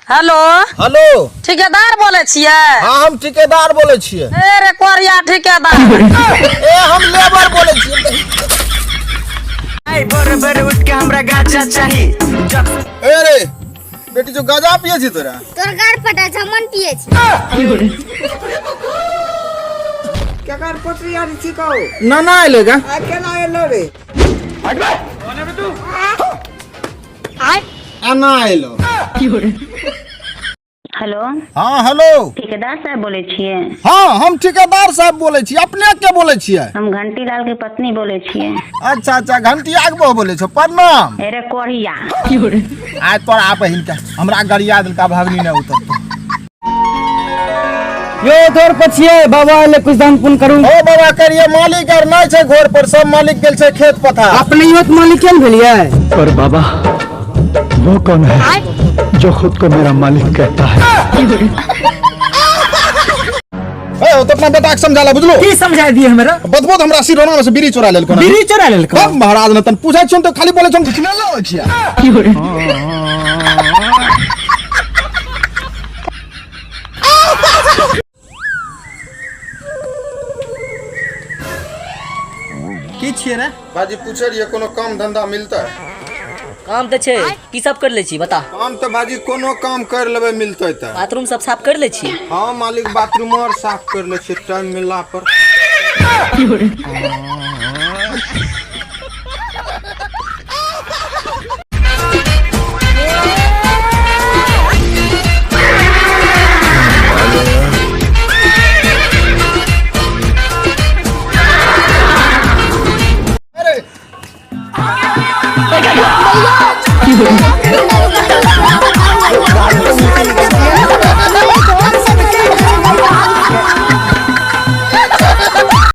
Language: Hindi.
Hello hello. ठेकेदार बोले छिए? हाँ हम ठेकेदार बोले छिए। ए रे कोरिया ठेकेदार। ए हम लेबर बोले छिए। आई भोर भोर उठ के हमरा गाजा चाही। ए रे बेटी जो गाजा पिए छी तोरा? तोर गार फटा छ मन पिए छी। क्या कर पटरी यार चिको ना ना आइलेगा। आ केना एलो रे हट बे कोने में तू ना आइलो। हेलो हाँ हेलो। ठेकेदार साहब बोले छिए? हाँ हम ठेकेदार साहब बोले छी। अपने के बोले छिए? हम घंटी लाल के पत्नी बोले छिए। अच्छा अच्छा घंटी आगबो बोले छो। प्रणाम। अरे कोरिया आज तोरा आप हिनका हमरा गरिया दिल का भागनी न उतर। यो तोर पछिए बाबा ले कुछ दान पुण्य करूं। ओ बाबा करिए मालिक और नहीं छे घर पर सब मालिक गेल छे खेत पथार। अपने युवत मालिक केन भेलिए? पर बाबा वो कौन है जो खुद को मेरा मालिक कहता है? ए तो अपना बेटा के समझाला बुझलो? की समझा दिए हमरा? बतबो त हमरा सिरोना में से बीड़ी चोरा लेलको ना। बीड़ी चोरा लेलको? अब महाराज न तन पूछै छन तो खाली बोले छन कुछ न लो छिया। की छिए रे? बाजी पूछे रहिए कोनो काम धंधा मिलता है? काम तो छे की सब कर ले छी बता। काम तो बाजी कोनो काम कर लेबे मिलते त। बाथरूम सब साफ कर ले छी? हाँ मालिक बाथरूम और साफ कर ले छी टाइम मिलला पर।